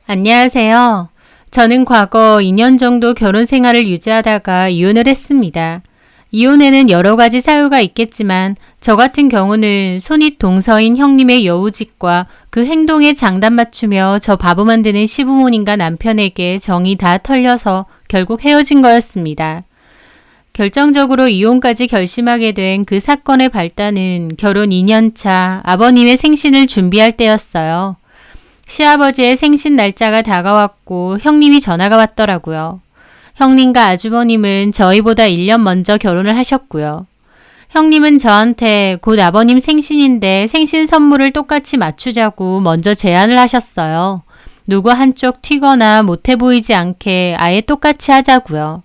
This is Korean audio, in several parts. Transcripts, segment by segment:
안녕하세요. 저는 과거 2년 정도 결혼 생활을 유지하다가 이혼을 했습니다. 이혼에는 여러 가지 사유가 있겠지만 저 같은 경우는 손윗 동서인 형님의 여우짓과 그 행동에 장단 맞추며 저 바보 만드는 시부모님과 남편에게 정이 다 털려서 결국 헤어진 거였습니다. 결정적으로 이혼까지 결심하게 된 그 사건의 발단은 결혼 2년 차 아버님의 생신을 준비할 때였어요. 시아버지의 생신 날짜가 다가왔고 형님이 전화가 왔더라고요. 형님과 아주버님은 저희보다 1년 먼저 결혼을 하셨고요. 형님은 저한테 곧 아버님 생신인데 생신 선물을 똑같이 맞추자고 먼저 제안을 하셨어요. 누구 한쪽 튀거나 못해 보이지 않게 아예 똑같이 하자고요.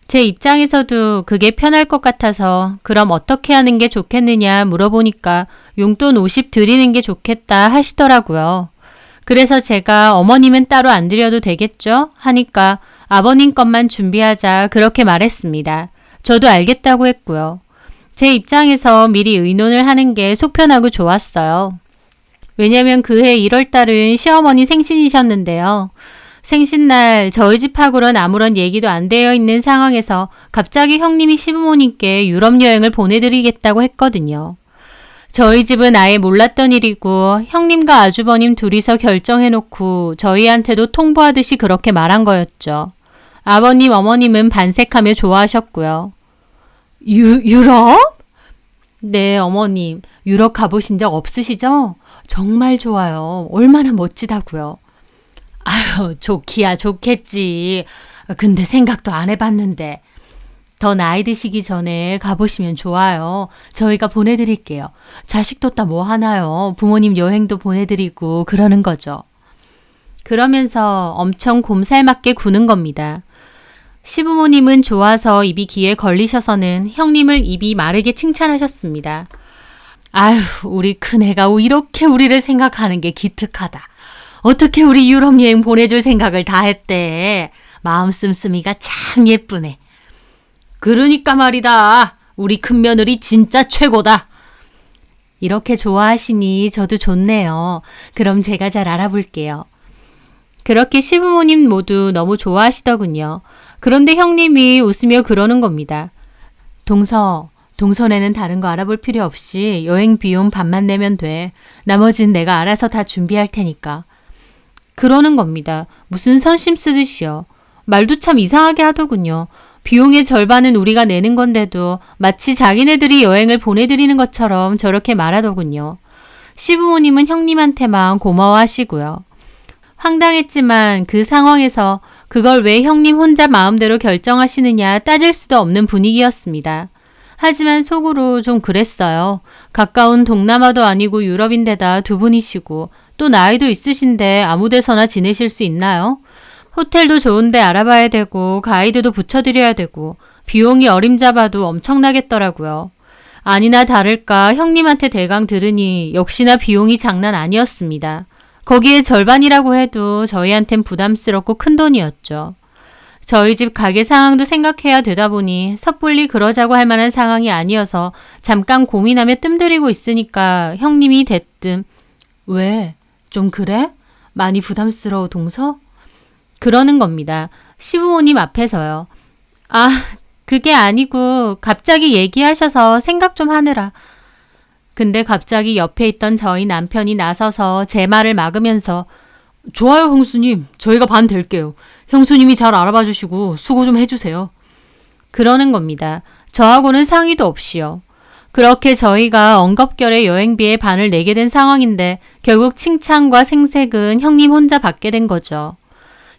제 입장에서도 그게 편할 것 같아서 그럼 어떻게 하는 게 좋겠느냐 물어보니까 용돈 50 드리는 게 좋겠다 하시더라고요. 그래서 제가 어머님은 따로 안 드려도 되겠죠? 하니까 아버님 것만 준비하자 그렇게 말했습니다. 저도 알겠다고 했고요. 제 입장에서 미리 의논을 하는 게 속편하고 좋았어요. 왜냐면 그해 1월 달은 시어머니 생신이셨는데요. 생신날 저희 집하고는 아무런 얘기도 안 되어 있는 상황에서 갑자기 형님이 시부모님께 유럽 여행을 보내드리겠다고 했거든요. 저희 집은 아예 몰랐던 일이고 형님과 아주버님 둘이서 결정해놓고 저희한테도 통보하듯이 그렇게 말한 거였죠. 아버님, 어머님은 반색하며 좋아하셨고요. 유럽? 네, 어머님. 유럽 가보신 적 없으시죠? 정말 좋아요. 얼마나 멋지다고요. 아유, 좋기야 좋겠지. 근데 생각도 안 해봤는데. 더 나이 드시기 전에 가보시면 좋아요. 저희가 보내드릴게요. 자식 뒀다 뭐 하나요? 부모님 여행도 보내드리고 그러는 거죠. 그러면서 엄청 곰살맞게 구는 겁니다. 시부모님은 좋아서 입이 귀에 걸리셔서는 형님을 입이 마르게 칭찬하셨습니다. 아휴, 우리 큰애가 이렇게 우리를 생각하는 게 기특하다. 어떻게 우리 유럽 여행 보내줄 생각을 다 했대. 마음 씀씀이가 참 예쁘네. 그러니까 말이다. 우리 큰며느리 진짜 최고다. 이렇게 좋아하시니 저도 좋네요. 그럼 제가 잘 알아볼게요. 그렇게 시부모님 모두 너무 좋아하시더군요. 그런데 형님이 웃으며 그러는 겁니다. 동선에는 다른 거 알아볼 필요 없이 여행 비용 반만 내면 돼. 나머지는 내가 알아서 다 준비할 테니까. 그러는 겁니다. 무슨 선심 쓰듯이요. 말도 참 이상하게 하더군요. 비용의 절반은 우리가 내는 건데도 마치 자기네들이 여행을 보내드리는 것처럼 저렇게 말하더군요. 시부모님은 형님한테만 고마워하시고요. 황당했지만 그 상황에서 그걸 왜 형님 혼자 마음대로 결정하시느냐 따질 수도 없는 분위기였습니다. 하지만 속으로 좀 그랬어요. 가까운 동남아도 아니고 유럽인데다 두 분이시고 또 나이도 있으신데 아무 데서나 지내실 수 있나요? 호텔도 좋은데 알아봐야 되고 가이드도 붙여드려야 되고 비용이 어림잡아도 엄청나겠더라고요. 아니나 다를까 형님한테 대강 들으니 역시나 비용이 장난 아니었습니다. 거기에 절반이라고 해도 저희한텐 부담스럽고 큰 돈이었죠. 저희 집 가게 상황도 생각해야 되다 보니 섣불리 그러자고 할 만한 상황이 아니어서 잠깐 고민하며 뜸들이고 있으니까 형님이 대뜸 왜? 좀 그래? 많이 부담스러워 동서? 그러는 겁니다. 시부모님 앞에서요. 아, 그게 아니고 갑자기 얘기하셔서 생각 좀 하느라. 근데 갑자기 옆에 있던 저희 남편이 나서서 제 말을 막으면서 좋아요 형수님. 저희가 반 될게요. 형수님이 잘 알아봐 주시고 수고 좀 해주세요. 그러는 겁니다. 저하고는 상의도 없이요. 그렇게 저희가 엉겁결에 여행비의 반을 내게 된 상황인데 결국 칭찬과 생색은 형님 혼자 받게 된 거죠.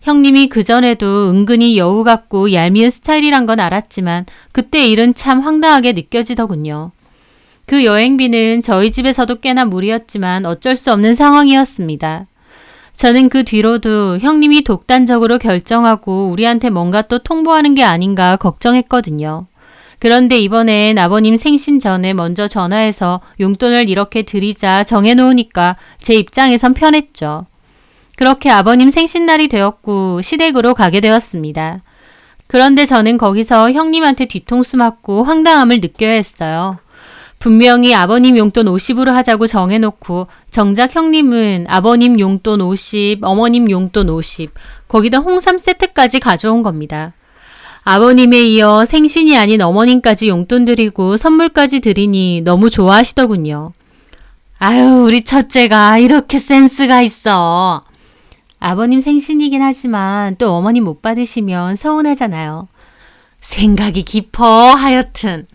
형님이 그전에도 은근히 여우 같고 얄미운 스타일이란 건 알았지만 그때 일은 참 황당하게 느껴지더군요. 그 여행비는 저희 집에서도 꽤나 무리였지만 어쩔 수 없는 상황이었습니다. 저는 그 뒤로도 형님이 독단적으로 결정하고 우리한테 뭔가 또 통보하는 게 아닌가 걱정했거든요. 그런데 이번엔 아버님 생신 전에 먼저 전화해서 용돈을 이렇게 드리자 정해놓으니까 제 입장에선 편했죠. 그렇게 아버님 생신날이 되었고 시댁으로 가게 되었습니다. 그런데 저는 거기서 형님한테 뒤통수 맞고 황당함을 느껴야 했어요. 분명히 아버님 용돈 50으로 하자고 정해놓고 정작 형님은 아버님 용돈 50, 어머님 용돈 50, 거기다 홍삼 세트까지 가져온 겁니다. 아버님에 이어 생신이 아닌 어머님까지 용돈 드리고 선물까지 드리니 너무 좋아하시더군요. 아유, 우리 첫째가 이렇게 센스가 있어. 아버님 생신이긴 하지만 또 어머님 못 받으시면 서운하잖아요. 생각이 깊어 하여튼.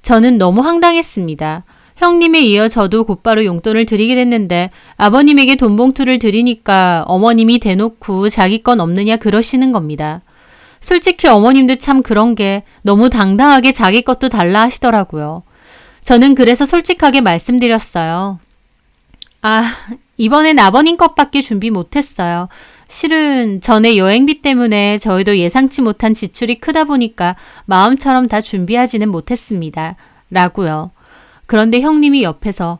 저는 너무 황당했습니다. 형님에 이어 저도 곧바로 용돈을 드리게 됐는데 아버님에게 돈 봉투를 드리니까 어머님이 대놓고 자기 건 없느냐 그러시는 겁니다. 솔직히 어머님도 참 그런 게 너무 당당하게 자기 것도 달라 하시더라고요. 저는 그래서 솔직하게 말씀드렸어요. 아, 이번엔 아버님 것밖에 준비 못했어요. 실은 전에 여행비 때문에 저희도 예상치 못한 지출이 크다 보니까 마음처럼 다 준비하지는 못했습니다. 라고요. 그런데 형님이 옆에서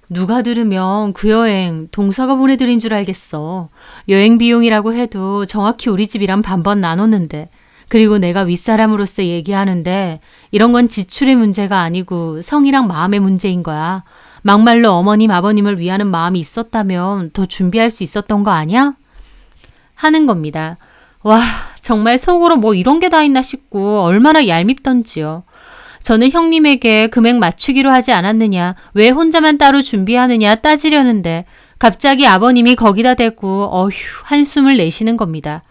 누가 들으면 그 여행 동서가 보내드린 줄 알겠어. 여행 비용이라고 해도 정확히 우리 집이랑 반반 나눴는데 그리고 내가 윗사람으로서 얘기하는데 이런 건 지출의 문제가 아니고 성이랑 마음의 문제인 거야. 막말로 어머님 아버님을 위하는 마음이 있었다면 더 준비할 수 있었던 거 아니야? 하는 겁니다. 와, 정말 속으로 뭐 이런 게 다 있나 싶고 얼마나 얄밉던지요. 저는 형님에게 금액 맞추기로 하지 않았느냐, 왜 혼자만 따로 준비하느냐 따지려는데 갑자기 아버님이 거기다 대고 어휴 한숨을 내쉬는 겁니다.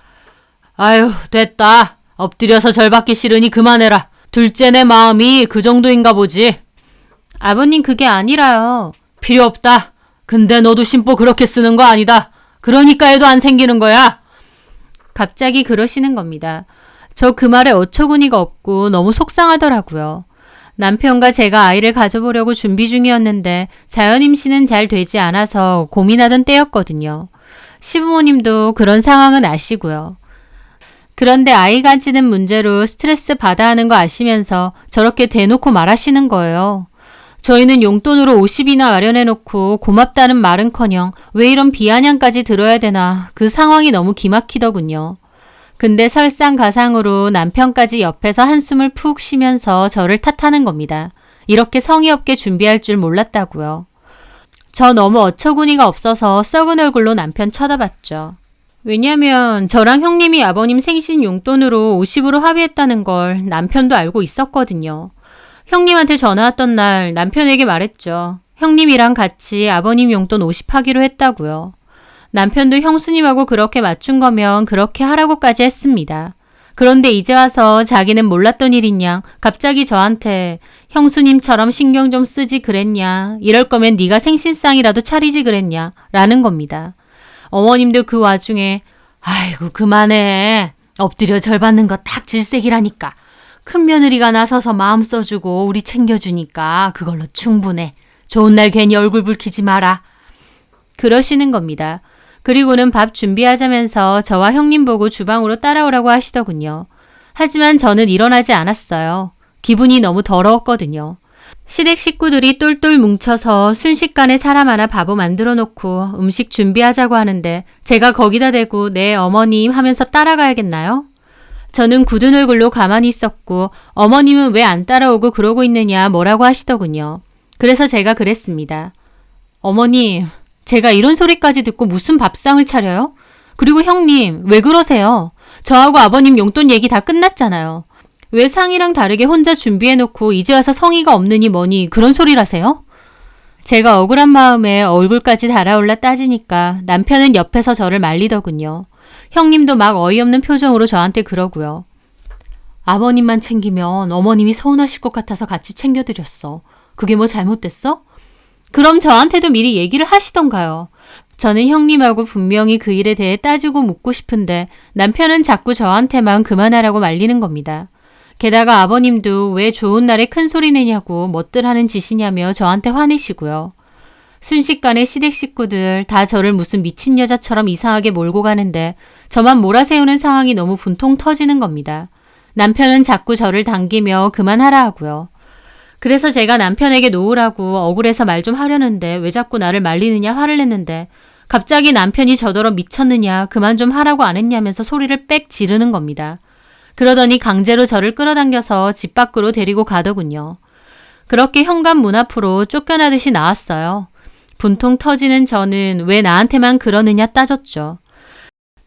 아유, 됐다. 엎드려서 절 받기 싫으니 그만해라. 둘째네 마음이 그 정도인가 보지. 아버님 그게 아니라요. 필요 없다. 근데 너도 심보 그렇게 쓰는 거 아니다. 그러니까 애도 안 생기는 거야. 갑자기 그러시는 겁니다. 저 그 말에 어처구니가 없고 너무 속상하더라고요. 남편과 제가 아이를 가져보려고 준비 중이었는데 자연 임신은 잘 되지 않아서 고민하던 때였거든요. 시부모님도 그런 상황은 아시고요. 그런데 아이 가지는 문제로 스트레스 받아 하는 거 아시면서 저렇게 대놓고 말하시는 거예요. 저희는 용돈으로 50이나 마련해놓고 고맙다는 말은커녕 왜 이런 비아냥까지 들어야 되나 그 상황이 너무 기막히더군요. 근데 설상가상으로 남편까지 옆에서 한숨을 푹 쉬면서 저를 탓하는 겁니다. 이렇게 성의 없게 준비할 줄 몰랐다고요. 저 너무 어처구니가 없어서 썩은 얼굴로 남편 쳐다봤죠. 왜냐면 저랑 형님이 아버님 생신 용돈으로 50으로 합의했다는 걸 남편도 알고 있었거든요. 형님한테 전화 왔던 날 남편에게 말했죠. 형님이랑 같이 아버님 용돈 50 하기로 했다고요. 남편도 형수님하고 그렇게 맞춘 거면 그렇게 하라고까지 했습니다. 그런데 이제 와서 자기는 몰랐던 일인 양 갑자기 저한테 형수님처럼 신경 좀 쓰지 그랬냐. 이럴 거면 네가 생신상이라도 차리지 그랬냐. 라는 겁니다. 어머님도 그 와중에 아이고 그만해. 엎드려 절 받는 거 딱 질색이라니까. 큰 며느리가 나서서 마음 써주고 우리 챙겨주니까 그걸로 충분해. 좋은 날 괜히 얼굴 붉히지 마라. 그러시는 겁니다. 그리고는 밥 준비하자면서 저와 형님 보고 주방으로 따라오라고 하시더군요. 하지만 저는 일어나지 않았어요. 기분이 너무 더러웠거든요. 시댁 식구들이 똘똘 뭉쳐서 순식간에 사람 하나 바보 만들어 놓고 음식 준비하자고 하는데 제가 거기다 대고 네 어머님 하면서 따라가야겠나요? 저는 굳은 얼굴로 가만히 있었고 어머님은 왜 안 따라오고 그러고 있느냐 뭐라고 하시더군요. 그래서 제가 그랬습니다. 어머님, 제가 이런 소리까지 듣고 무슨 밥상을 차려요? 그리고 형님, 왜 그러세요? 저하고 아버님 용돈 얘기 다 끝났잖아요. 왜 상이랑 다르게 혼자 준비해놓고 이제 와서 성의가 없느니 뭐니 그런 소리라세요? 제가 억울한 마음에 얼굴까지 달아올라 따지니까 남편은 옆에서 저를 말리더군요. 형님도 막 어이없는 표정으로 저한테 그러고요. 아버님만 챙기면 어머님이 서운하실 것 같아서 같이 챙겨드렸어. 그게 뭐 잘못됐어? 그럼 저한테도 미리 얘기를 하시던가요. 저는 형님하고 분명히 그 일에 대해 따지고 묻고 싶은데 남편은 자꾸 저한테만 그만하라고 말리는 겁니다. 게다가 아버님도 왜 좋은 날에 큰 소리 내냐고 멋들 하는 짓이냐며 저한테 화내시고요. 순식간에 시댁 식구들 다 저를 무슨 미친 여자처럼 이상하게 몰고 가는데 저만 몰아세우는 상황이 너무 분통 터지는 겁니다. 남편은 자꾸 저를 당기며 그만하라 하고요. 그래서 제가 남편에게 놓으라고 억울해서 말 좀 하려는데 왜 자꾸 나를 말리느냐 화를 냈는데 갑자기 남편이 저더러 미쳤느냐 그만 좀 하라고 안 했냐면서 소리를 빽 지르는 겁니다. 그러더니 강제로 저를 끌어당겨서 집 밖으로 데리고 가더군요. 그렇게 현관 문 앞으로 쫓겨나듯이 나왔어요. 분통 터지는 저는 왜 나한테만 그러느냐 따졌죠.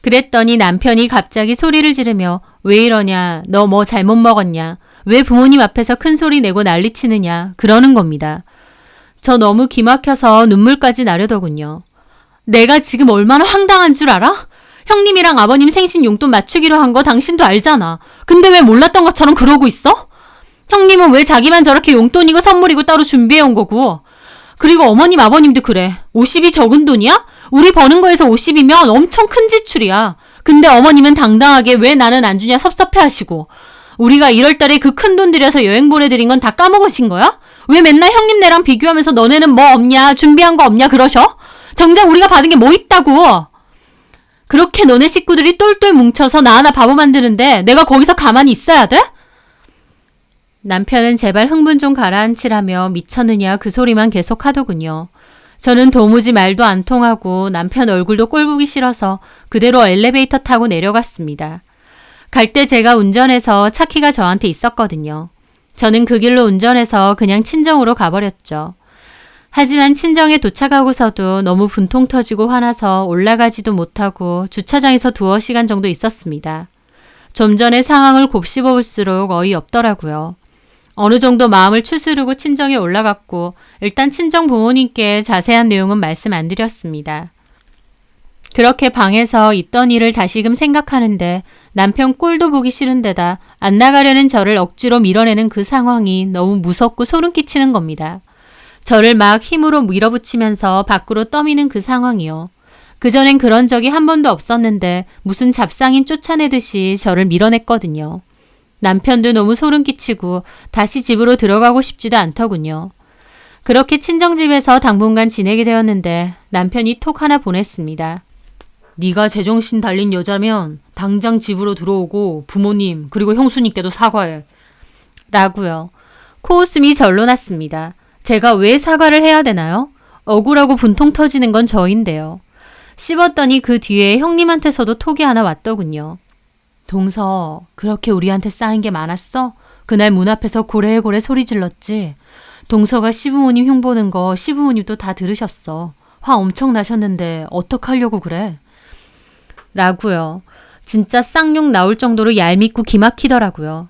그랬더니 남편이 갑자기 소리를 지르며 왜 이러냐, 너 뭐 잘못 먹었냐, 왜 부모님 앞에서 큰 소리 내고 난리치느냐 그러는 겁니다. 저 너무 기막혀서 눈물까지 나려더군요. 내가 지금 얼마나 황당한 줄 알아? 형님이랑 아버님 생신 용돈 맞추기로 한 거 당신도 알잖아. 근데 왜 몰랐던 것처럼 그러고 있어? 형님은 왜 자기만 저렇게 용돈이고 선물이고 따로 준비해온 거고. 그리고 어머님 아버님도 그래. 50이 적은 돈이야? 우리 버는 거에서 50이면 엄청 큰 지출이야. 근데 어머님은 당당하게 왜 나는 안 주냐 섭섭해 하시고. 우리가 1월달에 그 큰 돈 들여서 여행 보내드린 건 다 까먹으신 거야? 왜 맨날 형님네랑 비교하면서 너네는 뭐 없냐, 준비한 거 없냐 그러셔? 정작 우리가 받은 게 뭐 있다고. 그렇게 너네 식구들이 똘똘 뭉쳐서 나 하나 바보 만드는데 내가 거기서 가만히 있어야 돼? 남편은 제발 흥분 좀 가라앉히라며 미쳤느냐 그 소리만 계속 하더군요. 저는 도무지 말도 안 통하고 남편 얼굴도 꼴보기 싫어서 그대로 엘리베이터 타고 내려갔습니다. 갈 때 제가 운전해서 차 키가 저한테 있었거든요. 저는 그 길로 운전해서 그냥 친정으로 가버렸죠. 하지만 친정에 도착하고서도 너무 분통 터지고 화나서 올라가지도 못하고 주차장에서 두어 시간 정도 있었습니다. 좀 전에 상황을 곱씹어 볼수록 어이없더라고요. 어느 정도 마음을 추스르고 친정에 올라갔고 일단 친정 부모님께 자세한 내용은 말씀 안 드렸습니다. 그렇게 방에서 있던 일을 다시금 생각하는데 남편 꼴도 보기 싫은 데다 안 나가려는 저를 억지로 밀어내는 그 상황이 너무 무섭고 소름 끼치는 겁니다. 저를 막 힘으로 밀어붙이면서 밖으로 떠미는 그 상황이요. 그전엔 그런 적이 한 번도 없었는데 무슨 잡상인 쫓아내듯이 저를 밀어냈거든요. 남편도 너무 소름 끼치고 다시 집으로 들어가고 싶지도 않더군요. 그렇게 친정집에서 당분간 지내게 되었는데 남편이 톡 하나 보냈습니다. 네가 제정신 달린 여자면 당장 집으로 들어오고 부모님 그리고 형수님께도 사과해. 라고요. 코웃음이 절로 났습니다. 제가 왜 사과를 해야 되나요? 억울하고 분통 터지는 건 저인데요. 씹었더니 그 뒤에 형님한테서도 톡이 하나 왔더군요. 동서, 그렇게 우리한테 쌓인 게 많았어? 그날 문 앞에서 고래고래 소리 질렀지? 동서가 시부모님 흉보는 거 시부모님도 다 들으셨어. 화 엄청 나셨는데 어떡하려고 그래? 라고요. 진짜 쌍욕 나올 정도로 얄밉고 기막히더라고요.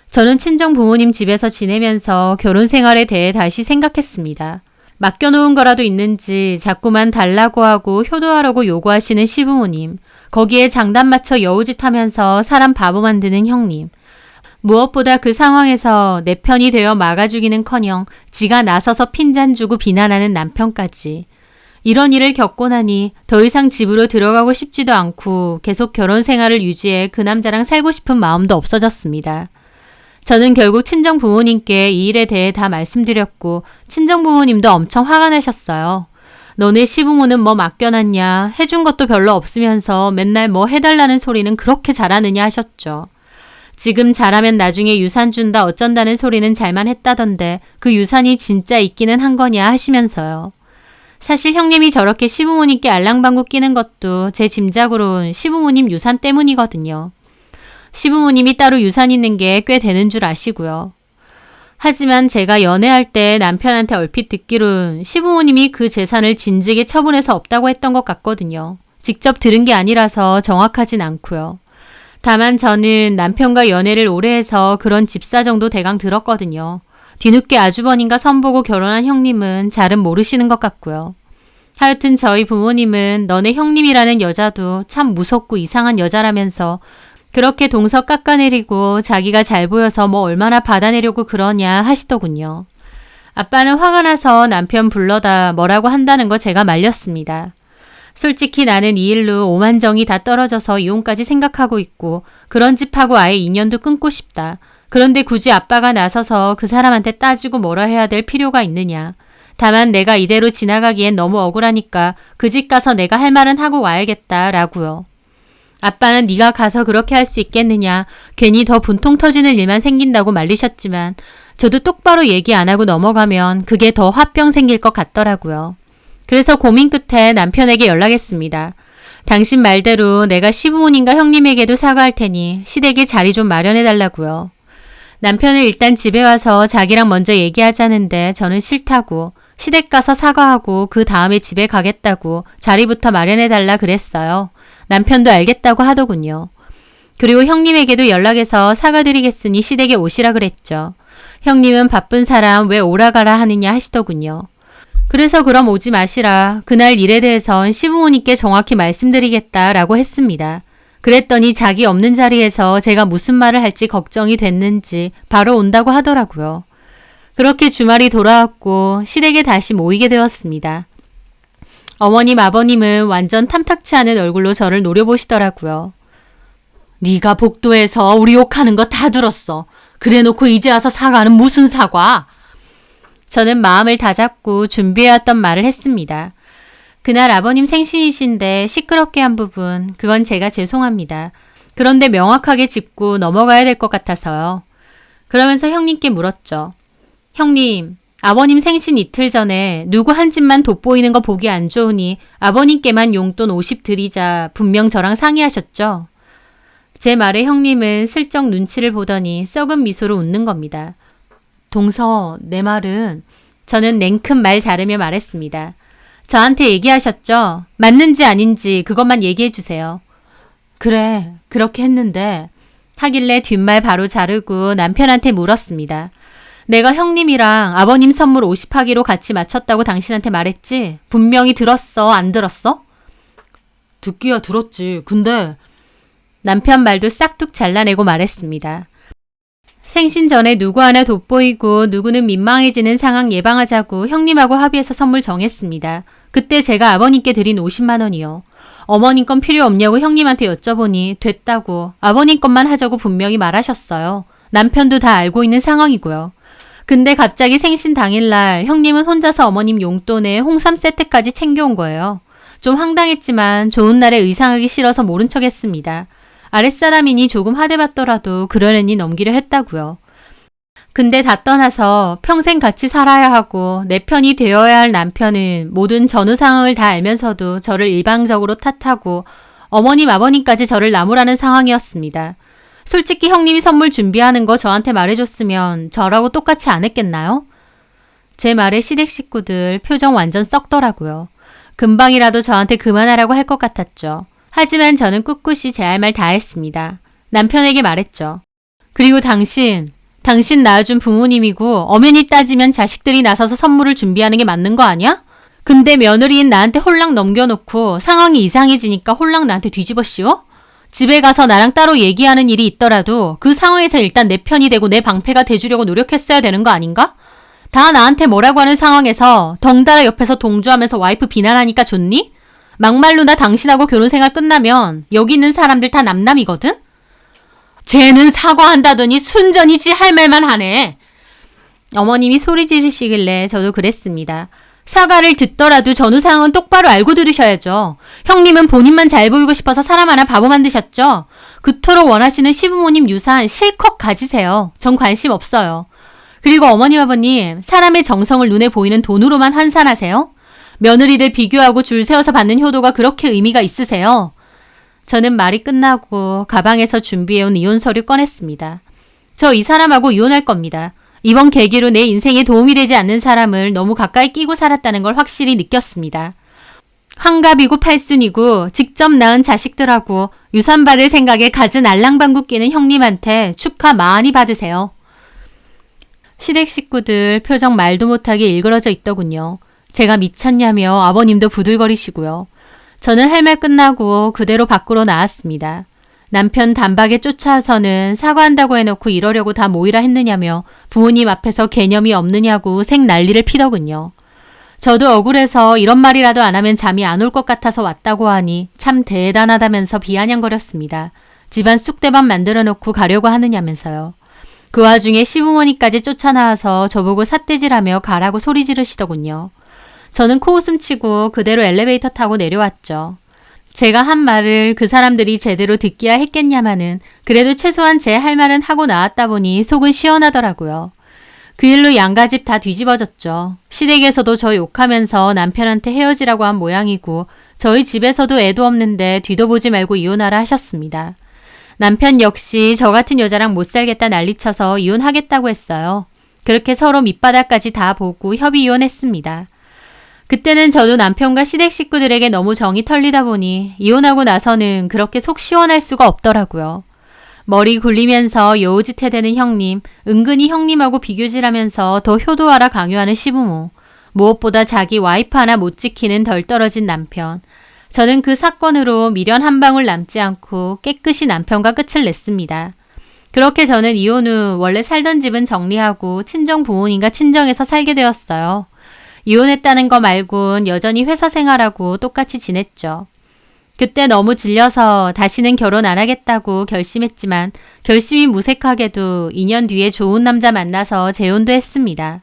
저는 친정 부모님 집에서 지내면서 결혼 생활에 대해 다시 생각했습니다. 맡겨놓은 거라도 있는지 자꾸만 달라고 하고 효도하라고 요구하시는 시부모님, 거기에 장단 맞춰 여우짓 하면서 사람 바보 만드는 형님, 무엇보다 그 상황에서 내 편이 되어 막아주기는커녕 지가 나서서 핀잔 주고 비난하는 남편까지. 이런 일을 겪고 나니 더 이상 집으로 들어가고 싶지도 않고 계속 결혼 생활을 유지해 그 남자랑 살고 싶은 마음도 없어졌습니다. 저는 결국 친정 부모님께 이 일에 대해 다 말씀드렸고 친정 부모님도 엄청 화가 나셨어요. 너네 시부모는 뭐 맡겨놨냐, 해준 것도 별로 없으면서 맨날 뭐 해달라는 소리는 그렇게 잘하느냐 하셨죠. 지금 잘하면 나중에 유산 준다 어쩐다는 소리는 잘만 했다던데 그 유산이 진짜 있기는 한 거냐 하시면서요. 사실 형님이 저렇게 시부모님께 알랑방구 끼는 것도 제 짐작으론 시부모님 유산 때문이거든요. 시부모님이 따로 유산 있는 게 꽤 되는 줄 아시고요. 하지만 제가 연애할 때 남편한테 얼핏 듣기론 시부모님이 그 재산을 진즉에 처분해서 없다고 했던 것 같거든요. 직접 들은 게 아니라서 정확하진 않고요. 다만 저는 남편과 연애를 오래 해서 그런 집사 정도 대강 들었거든요. 뒤늦게 아주버님과 선보고 결혼한 형님은 잘은 모르시는 것 같고요. 하여튼 저희 부모님은 너네 형님이라는 여자도 참 무섭고 이상한 여자라면서 그렇게 동서 깎아내리고 자기가 잘 보여서 뭐 얼마나 받아내려고 그러냐 하시더군요. 아빠는 화가 나서 남편 불러다 뭐라고 한다는 거 제가 말렸습니다. 솔직히 나는 이 일로 오만정이 다 떨어져서 이혼까지 생각하고 있고 그런 집하고 아예 인연도 끊고 싶다. 그런데 굳이 아빠가 나서서 그 사람한테 따지고 뭐라 해야 될 필요가 있느냐. 다만 내가 이대로 지나가기엔 너무 억울하니까 그 집 가서 내가 할 말은 하고 와야겠다라고요. 아빠는 네가 가서 그렇게 할 수 있겠느냐. 괜히 더 분통 터지는 일만 생긴다고 말리셨지만 저도 똑바로 얘기 안 하고 넘어가면 그게 더 화병 생길 것 같더라고요. 그래서 고민 끝에 남편에게 연락했습니다. 당신 말대로 내가 시부모님과 형님에게도 사과할 테니 시댁에 자리 좀 마련해 달라고요. 남편은 일단 집에 와서 자기랑 먼저 얘기하자는데 저는 싫다고 시댁 가서 사과하고 그 다음에 집에 가겠다고 자리부터 마련해달라 그랬어요. 남편도 알겠다고 하더군요. 그리고 형님에게도 연락해서 사과드리겠으니 시댁에 오시라 그랬죠. 형님은 바쁜 사람 왜 오라가라 하느냐 하시더군요. 그래서 그럼 오지 마시라. 그날 일에 대해선 시부모님께 정확히 말씀드리겠다라고 했습니다. 그랬더니 자기 없는 자리에서 제가 무슨 말을 할지 걱정이 됐는지 바로 온다고 하더라고요. 그렇게 주말이 돌아왔고 시댁에 다시 모이게 되었습니다. 어머님, 아버님은 완전 탐탁치 않은 얼굴로 저를 노려보시더라고요. 네가 복도에서 우리 욕하는 거 다 들었어. 그래놓고 이제 와서 사과는 무슨 사과? 저는 마음을 다잡고 준비해왔던 말을 했습니다. 그날 아버님 생신이신데 시끄럽게 한 부분, 그건 제가 죄송합니다. 그런데 명확하게 짚고 넘어가야 될 것 같아서요. 그러면서 형님께 물었죠. 형님, 아버님 생신 이틀 전에 누구 한 집만 돋보이는 거 보기 안 좋으니 아버님께만 용돈 50 드리자 분명 저랑 상의하셨죠? 제 말에 형님은 슬쩍 눈치를 보더니 썩은 미소로 웃는 겁니다. 동서, 내 말은 저는 냉큼 말 자르며 말했습니다. 저한테 얘기하셨죠? 맞는지 아닌지 그것만 얘기해 주세요. 그래, 그렇게 했는데 하길래 뒷말 바로 자르고 남편한테 물었습니다. 내가 형님이랑 아버님 선물 50 하기로 같이 맞췄다고 당신한테 말했지? 분명히 들었어, 안 들었어? 듣기야 들었지. 근데 남편 말도 싹둑 잘라내고 말했습니다. 생신 전에 누구 하나 돋보이고 누구는 민망해지는 상황 예방하자고 형님하고 합의해서 선물 정했습니다. 그때 제가 아버님께 드린 50만 원이요. 어머님 건 필요 없냐고 형님한테 여쭤보니 됐다고 아버님 것만 하자고 분명히 말하셨어요. 남편도 다 알고 있는 상황이고요. 근데 갑자기 생신 당일날 형님은 혼자서 어머님 용돈에 홍삼 세트까지 챙겨온 거예요. 좀 황당했지만 좋은 날에 의상하기 싫어서 모른 척 했습니다. 아랫사람이니 조금 하대받더라도 그러려니 넘기려 했다고요. 근데 다 떠나서 평생 같이 살아야 하고 내 편이 되어야 할 남편은 모든 전후 상황을 다 알면서도 저를 일방적으로 탓하고 어머님 아버님까지 저를 나무라는 상황이었습니다. 솔직히 형님이 선물 준비하는 거 저한테 말해줬으면 저라고 똑같이 안 했겠나요? 제 말에 시댁 식구들 표정 완전 썩더라고요. 금방이라도 저한테 그만하라고 할 것 같았죠. 하지만 저는 꿋꿋이 제 할 말 다 했습니다. 남편에게 말했죠. 그리고 당신 낳아준 부모님이고 엄연히 따지면 자식들이 나서서 선물을 준비하는 게 맞는 거 아니야? 근데 며느리인 나한테 홀랑 넘겨놓고 상황이 이상해지니까 홀랑 나한테 뒤집어 씌워? 집에 가서 나랑 따로 얘기하는 일이 있더라도 그 상황에서 일단 내 편이 되고 내 방패가 돼주려고 노력했어야 되는 거 아닌가? 다 나한테 뭐라고 하는 상황에서 덩달아 옆에서 동조하면서 와이프 비난하니까 좋니? 막말로 나 당신하고 결혼 생활 끝나면 여기 있는 사람들 다 남남이거든? 쟤는 사과한다더니 순전이지 할 말만 하네. 어머님이 소리 지르시길래 저도 그랬습니다. 사과를 듣더라도 전후 상황은 똑바로 알고 들으셔야죠. 형님은 본인만 잘 보이고 싶어서 사람 하나 바보 만드셨죠? 그토록 원하시는 시부모님 유산 실컷 가지세요. 전 관심 없어요. 그리고 어머님 아버님 사람의 정성을 눈에 보이는 돈으로만 환산하세요? 며느리를 비교하고 줄 세워서 받는 효도가 그렇게 의미가 있으세요? 저는 말이 끝나고 가방에서 준비해온 이혼 서류 꺼냈습니다. 저 이 사람하고 이혼할 겁니다. 이번 계기로 내 인생에 도움이 되지 않는 사람을 너무 가까이 끼고 살았다는 걸 확실히 느꼈습니다. 환갑이고 팔순이고 직접 낳은 자식들하고 유산 받을 생각에 갖은 알랑방구 끼는 형님한테 축하 많이 받으세요. 시댁 식구들 표정 말도 못하게 일그러져 있더군요. 제가 미쳤냐며 아버님도 부들거리시고요. 저는 할 말 끝나고 그대로 밖으로 나왔습니다. 남편 단박에 쫓아와서는 사과한다고 해놓고 이러려고 다 모이라 했느냐며 부모님 앞에서 개념이 없느냐고 생 난리를 피더군요. 저도 억울해서 이런 말이라도 안 하면 잠이 안 올 것 같아서 왔다고 하니 참 대단하다면서 비아냥거렸습니다. 집안 쑥대밥 만들어 놓고 가려고 하느냐면서요. 그 와중에 시부모님까지 쫓아나와서 저보고 삿대질하며 가라고 소리 지르시더군요. 저는 코웃음 치고 그대로 엘리베이터 타고 내려왔죠. 제가 한 말을 그 사람들이 제대로 듣기야 했겠냐마는 그래도 최소한 제 할 말은 하고 나왔다 보니 속은 시원하더라고요. 그 일로 양가집 다 뒤집어졌죠. 시댁에서도 저 욕하면서 남편한테 헤어지라고 한 모양이고 저희 집에서도 애도 없는데 뒤도 보지 말고 이혼하라 하셨습니다. 남편 역시 저 같은 여자랑 못 살겠다 난리쳐서 이혼하겠다고 했어요. 그렇게 서로 밑바닥까지 다 보고 협의 이혼했습니다. 그때는 저도 남편과 시댁 식구들에게 너무 정이 털리다 보니 이혼하고 나서는 그렇게 속 시원할 수가 없더라고요. 머리 굴리면서 여우짓 해대는 형님, 은근히 형님하고 비교질하면서 더 효도하라 강요하는 시부모, 무엇보다 자기 와이프 하나 못 지키는 덜 떨어진 남편. 저는 그 사건으로 미련 한 방울 남지 않고 깨끗이 남편과 끝을 냈습니다. 그렇게 저는 이혼 후 원래 살던 집은 정리하고 친정 부모님과 친정에서 살게 되었어요. 이혼했다는 거 말곤 여전히 회사 생활하고 똑같이 지냈죠. 그때 너무 질려서 다시는 결혼 안 하겠다고 결심했지만 결심이 무색하게도 2년 뒤에 좋은 남자 만나서 재혼도 했습니다.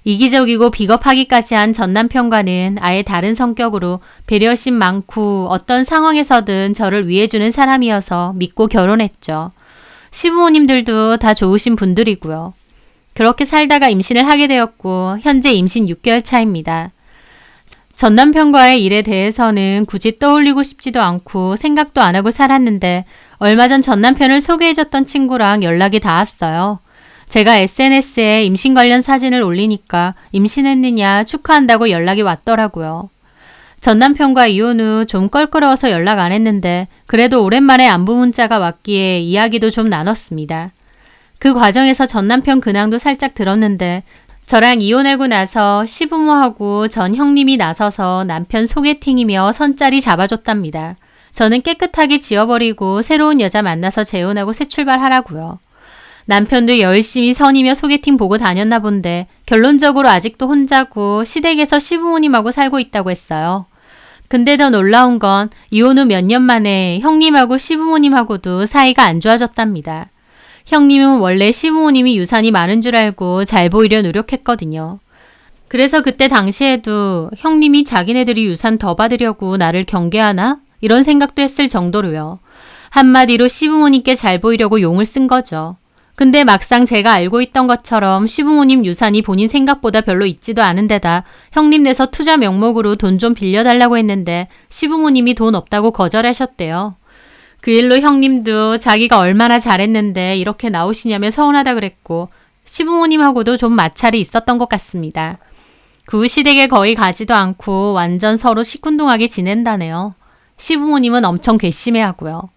이기적이고 비겁하기까지 한 전 남편과는 아예 다른 성격으로 배려심 많고 어떤 상황에서든 저를 위해주는 사람이어서 믿고 결혼했죠. 시부모님들도 다 좋으신 분들이고요. 그렇게 살다가 임신을 하게 되었고 현재 임신 6개월 차입니다. 전 남편과의 일에 대해서는 굳이 떠올리고 싶지도 않고 생각도 안 하고 살았는데 얼마 전 전 남편을 소개해줬던 친구랑 연락이 닿았어요. 제가 SNS에 임신 관련 사진을 올리니까 임신했느냐 축하한다고 연락이 왔더라고요. 전 남편과 이혼 후 좀 껄끄러워서 연락 안 했는데 그래도 오랜만에 안부 문자가 왔기에 이야기도 좀 나눴습니다. 그 과정에서 전 남편 근황도 살짝 들었는데 저랑 이혼하고 나서 시부모하고 전 형님이 나서서 남편 소개팅이며 선자리 잡아줬답니다. 저는 깨끗하게 지워버리고 새로운 여자 만나서 재혼하고 새 출발하라고요. 남편도 열심히 선이며 소개팅 보고 다녔나 본데 결론적으로 아직도 혼자고 시댁에서 시부모님하고 살고 있다고 했어요. 근데 더 놀라운 건 이혼 후 몇 년 만에 형님하고 시부모님하고도 사이가 안 좋아졌답니다. 형님은 원래 시부모님이 유산이 많은 줄 알고 잘 보이려 노력했거든요. 그래서 그때 당시에도 형님이 자기네들이 유산 더 받으려고 나를 경계하나? 이런 생각도 했을 정도로요. 한마디로 시부모님께 잘 보이려고 용을 쓴 거죠. 근데 막상 제가 알고 있던 것처럼 시부모님 유산이 본인 생각보다 별로 있지도 않은 데다 형님 내서 투자 명목으로 돈 좀 빌려달라고 했는데 시부모님이 돈 없다고 거절하셨대요. 그 일로 형님도 자기가 얼마나 잘했는데 이렇게 나오시냐며 서운하다 그랬고 시부모님하고도 좀 마찰이 있었던 것 같습니다. 그 후 시댁에 거의 가지도 않고 완전 서로 시큰둥하게 지낸다네요. 시부모님은 엄청 괘씸해하고요.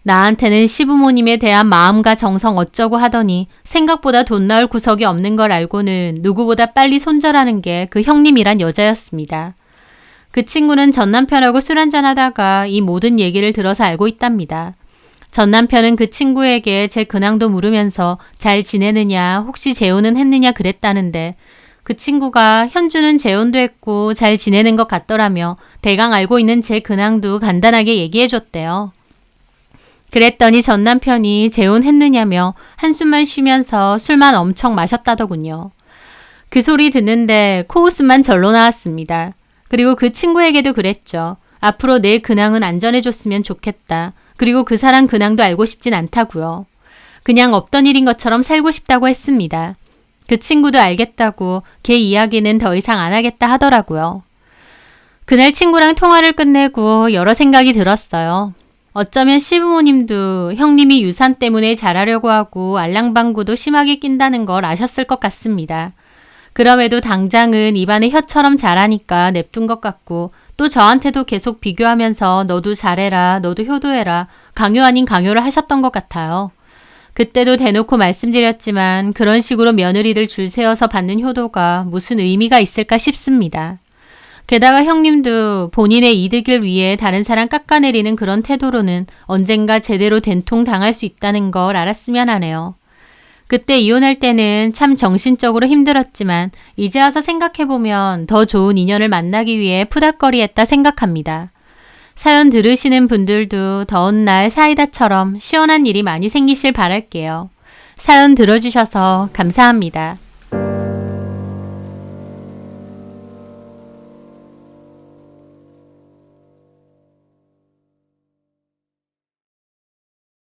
나한테는 시부모님에 대한 마음과 정성 어쩌고 하더니 생각보다 돈 나올 구석이 없는 걸 알고는 누구보다 빨리 손절하는 게 그 형님이란 여자였습니다. 그 친구는 전 남편하고 술 한잔 하다가 이 모든 얘기를 들어서 알고 있답니다. 전 남편은 그 친구에게 제 근황도 물으면서 잘 지내느냐, 혹시 재혼은 했느냐 그랬다는데 그 친구가 현주는 재혼도 했고 잘 지내는 것 같더라며 대강 알고 있는 제 근황도 간단하게 얘기해 줬대요. 그랬더니 전 남편이 재혼했느냐며 한숨만 쉬면서 술만 엄청 마셨다더군요. 그 소리 듣는데 코웃음만 절로 나왔습니다. 그리고 그 친구에게도 그랬죠. 앞으로 내 근황은 안전해줬으면 좋겠다. 그리고 그 사람 근황도 알고 싶진 않다고요. 그냥 없던 일인 것처럼 살고 싶다고 했습니다. 그 친구도 알겠다고 걔 이야기는 더 이상 안 하겠다 하더라고요. 그날 친구랑 통화를 끝내고 여러 생각이 들었어요. 어쩌면 시부모님도 형님이 유산 때문에 잘하려고 하고 알랑방구도 심하게 낀다는 걸 아셨을 것 같습니다. 그럼에도 당장은 입안에 혀처럼 잘하니까 냅둔 것 같고 또 저한테도 계속 비교하면서 너도 잘해라, 너도 효도해라, 강요 아닌 강요를 하셨던 것 같아요. 그때도 대놓고 말씀드렸지만 그런 식으로 며느리들 줄 세워서 받는 효도가 무슨 의미가 있을까 싶습니다. 게다가 형님도 본인의 이득을 위해 다른 사람 깎아내리는 그런 태도로는 언젠가 제대로 된통 당할 수 있다는 걸 알았으면 하네요. 그때 이혼할 때는 참 정신적으로 힘들었지만 이제 와서 생각해보면 더 좋은 인연을 만나기 위해 푸닥거리했다 생각합니다. 사연 들으시는 분들도 더운 날 사이다처럼 시원한 일이 많이 생기실 바랄게요. 사연 들어주셔서 감사합니다.